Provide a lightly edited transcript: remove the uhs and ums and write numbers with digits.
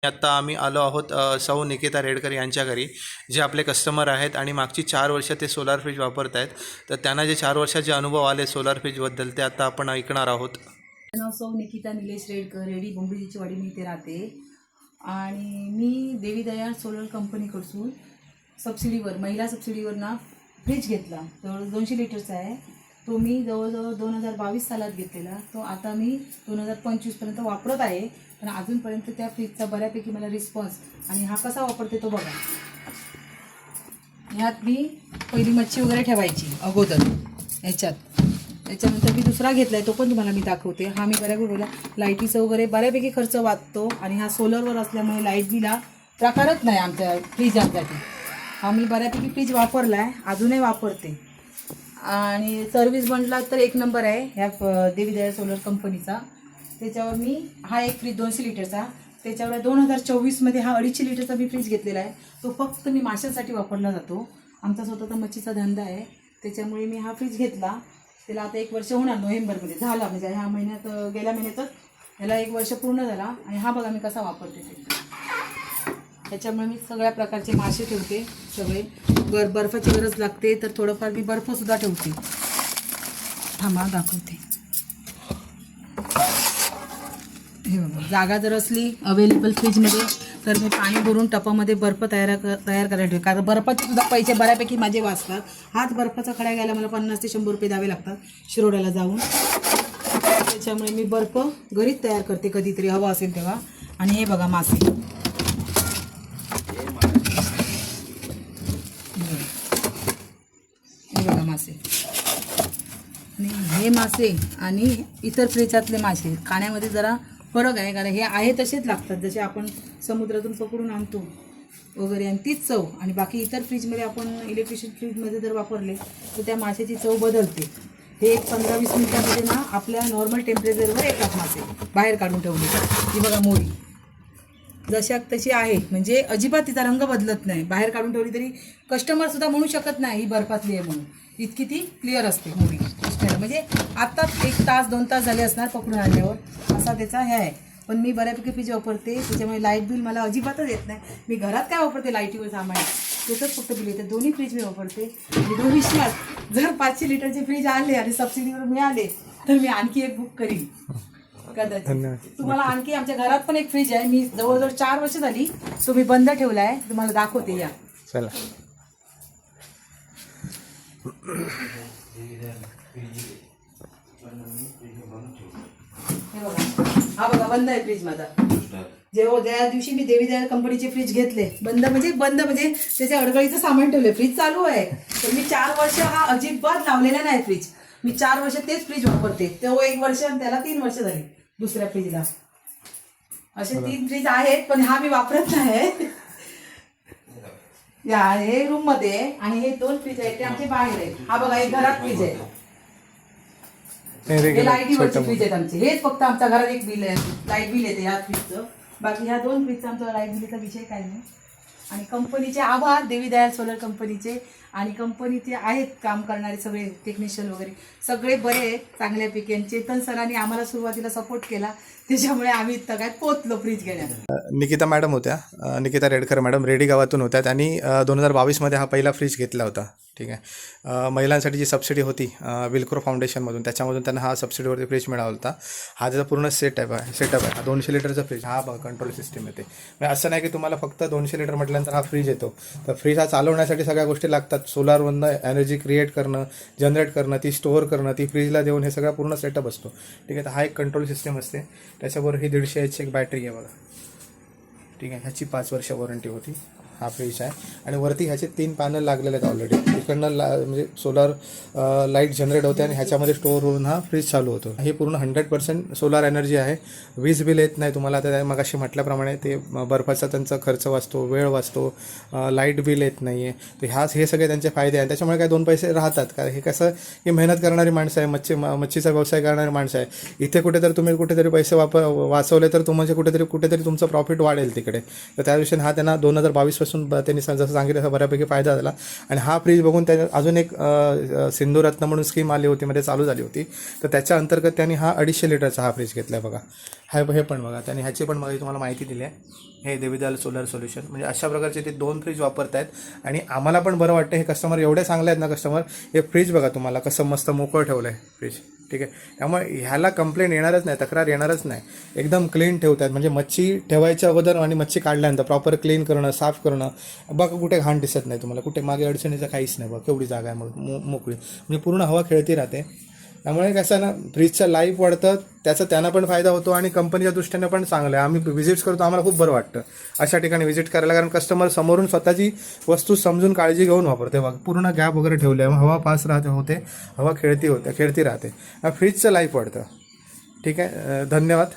आत्ता आम्ही आलो आहोत सौ निकिता रेडकर यांच्या घरी, जे आपले कस्टमर आहेत आणि मागची 4 वर्ष ते सोलार फ्रीज वापरत आहेत. तर त्यांना जे 4 वर्षाचे अनुभव आले सोलार फ्रीजबद्दल ते आता आपण ऐकणार आहोत. माझं नाव सौ निकिता निलेश रेडकर, रेडी बोंबिवलीची वाडी, मी इथे राहते. आणि मी देवी दयाळ सोलर कंपनीकडून सबसिडीवर, महिला सबसिडीवर ना फ्रीज घेतला. जवळ 200 लिटरचा आहे. तो मी जवळजवळ 2022 सालात घेतलेला. तो आता मी 2025पर्यंत वापरत आहे. पण अजूनपर्यंत त्या फ्रीजचा बऱ्यापैकी मला रिस्पॉन्स. आणि हा कसा वापरते तो बघा. ह्यात मी पहिली मच्छी वगैरे ठेवायची अगोदर ह्याच्यात. त्याच्यानंतर मी दुसरा घेतला आहे, तो पण तुम्हाला मी दाखवते. हा मी बऱ्यापैकी बोला लाईटीचं वगैरे बऱ्यापैकी खर्च वाचतो. आणि हा सोलरवर असल्यामुळे लाईट बिला प्रकारच नाही आमच्या फ्रीजांसाठी. हा मी बऱ्यापैकी फ्रीज वापरला आहे, अजूनही वापरते. आणि सर्व्हिस म्हटला तर एक नंबर आहे ह्या देवी दयाळ सोलर कंपनीचा. त्याच्यावर मी हा एक फ्रीज 200 लिटरचा, त्याच्यावर 2024मध्ये हा 250 लिटरचा मी फ्रीज घेतलेला आहे. तो फक्त मी माशांसाठी वापरला जातो. आमचा स्वतःचा मच्छीचा धंदा आहे, त्याच्यामुळे मी हा फ्रीज घेतला. त्याला आता 1 वर्ष होणार, नोव्हेंबरमध्ये झाला. म्हणजे ह्या महिन्यात, गेल्या महिन्यातच ह्याला 1 वर्ष पूर्ण झाला. आणि हा बघा मी कसा वापरते ते. त्याच्यामुळे मी सगळ्या प्रकारचे मासे ठेवते. सगळे बर्फाची गरज लागते तर थोडंफार मी बर्फसुद्धा ठेवते. थांबा दाखवते. हे बघा, जागा जर असली अवेलेबल फ्रीजमध्ये तर मी पाणी भरून टपामध्ये बर्फ तयार करायला ठेवते. कारण बर्फाचे सुद्धा पैसे बऱ्यापैकी माझे वाचतात. हाच बर्फाचा खडा घ्यायला मला 50 ते 100 रुपये द्यावे लागतात शिरोड्याला जाऊन. त्याच्यामुळे मी बर्फ घरीच तयार करते कधीतरी हवा असेल तेव्हा. आणि हे बघा मासे, हे बघा मासे. आणि हे मासे आणि इतर फ्रीजातले मासे खाण्यामध्ये जरा फरक आहे. कारण हे आहे तसेच लागतात जसे आपण समुद्रातून पकडून आणतो वगैरे, आणि तीच चव. आणि बाकी इतर फ्रीजमध्ये आपण इलेक्ट्रिशियन फ्रीजमध्ये जर वापरले तर त्या माशाची चव बदलते. हे 15-20 मिनिटांमध्ये ना आपल्या नॉर्मल टेम्परेचरवर येतात मासे बाहेर काढून ठेवले. ही बघा मोरी जशा तशी आहे, म्हणजे अजिबात तिचा रंग बदलत नाही. बाहेर काढून ठेवली तरी कस्टमरसुद्धा म्हणू शकत नाही ही बर्फातली आहे म्हणून. इतकी ती क्लिअर असते मोरी. म्हणजे आत्ताच 1 तास 2 तास झाले असणार पकडून आणल्यावर, असा त्याचा हे आहे. पण मी बऱ्यापैकी फ्रीज वापरते, त्याच्यामुळे लाईट बिल मला अजिबातच येत नाही. मी घरात काय वापरते लाईटीवर सामान त्याचंच फक्त बिल येते. दोन्ही फ्रीज मी वापरते. आणि भविष्यात जर 500 लिटरचे फ्रीज आले आणि सबसिडीवर मिळाले तर मी आणखी एक बुक करीन कदाचित. तुम्हाला आणखी आमच्या घरात पण एक फ्रीज आहे, मी जवळजवळ 4 वर्ष झाली तो मी बंद ठेवला आहे. तुम्हाला दाखवते या. चला. हे बघा, हा बघा बंद आहे फ्रीज माझा. जेव्हा ज्या दिवशी मी देवी दयाळ कंपनीचे फ्रीज घेतले, बंद म्हणजे त्याच्या अडगळीचं सामान ठेवले. फ्रीज चालू आहे तर मी 4 वर्ष हा अजिबात लावलेला नाही फ्रीज. मी 4 वर्ष तेच फ्रीज वापरते. तो 1 वर्ष आणि त्याला 3 वर्ष झाली दुसऱ्या फ्रीजला. असे 3 फ्रीज आहेत, पण हा मी वापरत नाही. या हे रूम मध्ये आहे आणि हे 2 फ्रीज आहेत ते आमचे बाहेर आहेत. हा बघा एक घरात फ्रीज आहे, हे लाईटीवरचे फ्रीज आहेत आमचे. हेच फक्त आमच्या घरात एक बिल आहे, लाईट बिल येते ह्या फ्रीजचं. बाकी ह्या 2 फ्रीजचा आमचा लाईट बिलचा विषय काही नाही. आणि कंपनीचे आभार देवी दयाळ सोलर कंपनीचे. आणि कंपनीचे आहेत काम करणारे सगळे टेक्निशियन वगैरे सगळे बरे आहेत चांगल्यापैकी. आणि चेतन सरांनी आम्हाला सुरुवातीला सपोर्ट केला, त्याच्यामुळे आम्ही इथं काय पोचलो फ्रीज घेण्यात. निकिता मॅडम होत्या, निकिता रेडकर मॅडम रेडी गावातून होत्या. त्यांनी 2022मध्ये हा पहिला फ्रीज घेतला होता. ठीक आहे. महिलांसाठी जी सबसिडी होती विल्क्रो फाउंडेशनमधून, त्याच्यामधून त्यांना हा सबसिडीवरती फ्रीज मिळाला होता. हा त्याचा पूर्ण सेटअप आहे. हा 200 लिटरचा फ्रीज. हा कंट्रोल सिस्टीम येते. म्हणजे असं नाही की तुम्हाला फक्त 200 लिटर म्हटल्यानंतर हा फ्रीज येतो. तर फ्रीज हा चालवण्यासाठी सगळ्या गोष्टी लागतात. सोलारवरनं एनर्जी क्रिएट करणं, जनरेट करणं, ती स्टोअर करणं, ती फ्रीजला देऊन हे सगळा पूर्ण सेटअप असतो. ठीक आहे. तर हा एक कंट्रोल सिस्टीम असते. त्याच्याबरोबर ही 150 एचची एक बॅटरी आहे बघा. ठीक आहे. ह्याची 5 वर्ष वॉरंटी होती. हा फ्रीज आहे. आणि वरती ह्याचे 3 पॅनल लागलेले आहेत ऑलरेडी. इकडनं म्हणजे सोलार लाईट जनरेट होते आणि ह्याच्यामध्ये स्टोअर होऊन हा फ्रीज चालू होतो. हे पूर्ण 100% सोलार एनर्जी आहे. वीज बिल येत नाही तुम्हाला. आता मगाशी म्हटल्याप्रमाणे ते बर्फाचा त्यांचा खर्च वाचतो, वेळ वाचतो, लाईट बिल येत नाही आहे. तर हे सगळे त्यांचे फायदे आहेत. त्याच्यामुळे काय 2 पैसे राहतात. कारण हे कसं ही मेहनत करणारी माणसं आहे, मच्छीचा व्यवसाय करणारी माणसं आहे. इथे कुठेतरी तुम्ही कुठेतरी पैसे वाचवले तर तुमचे कुठेतरी तुमचं प्रॉफिट वाढेल तिकडे. तर त्या दिवशी हा त्यांना 2022 फ्रीजपासून त्यांनी जसं सांगितलं तसं बऱ्यापैकी फायदा झाला. आणि हा फ्रीज बघून त्या अजून एक सिंधुरत्न म्हणून स्कीम आली होती, मध्ये चालू झाली होती, तर त्याच्या अंतर्गत त्यांनी हा 250 लिटरचा हा फ्रीज घेतला आहे बघा. हे पण बघा, त्यांनी ह्याची पण बघा तुम्हाला माहिती दिली आहे. हे देवीदयाल सोलर सोल्युशन, म्हणजे अशा प्रकारचे ते 2 फ्रीज वापरत आहेत. आणि आम्हाला पण बरं वाटतं, हे कस्टमर एवढे चांगले आहेत ना कस्टमर. हे फ्रीज बघा तुम्हाला कसं मस्त मोकळं ठेवलं आहे फ्रीज, ठीक आहे. त्यामुळे ह्याला कंप्लेंट येणारच नाही, तक्रार येणारच नाही. एकदम क्लीन ठेवतात, म्हणजे मच्छी ठेवायच्या अगोदर आणि मच्छी काढल्यानंतर प्रॉपर क्लीन करणं, साफ करणं. बघा कुठे घाण दिसत नाही तुम्हाला, कुठे मागे अडचणीचं काहीच नाही बघा. केवढी जागा आहे मग मोकळी, म्हणजे पूर्ण हवा खेळती राहते. त्यामुळे कसं आहे ना, फ्रीजचं लाईफ वाढतं, त्याचा त्यांना पण फायदा होतो आणि कंपनीच्या दृष्टीने पण चांगलं आहे. आम्ही व्हिजिट्स करतो, आम्हाला खूप बरं वाटतं अशा ठिकाणी व्हिजिट करायला, कारण कस्टमर समोरून स्वतःची वस्तू समजून काळजी घेऊन वापरते. बघा पूर्ण गॅप वगैरे ठेवले आहे, हवा पास होते, हवा खेळती राहते. फ्रीजचं लाईफ वाढतं. ठीक आहे, धन्यवाद.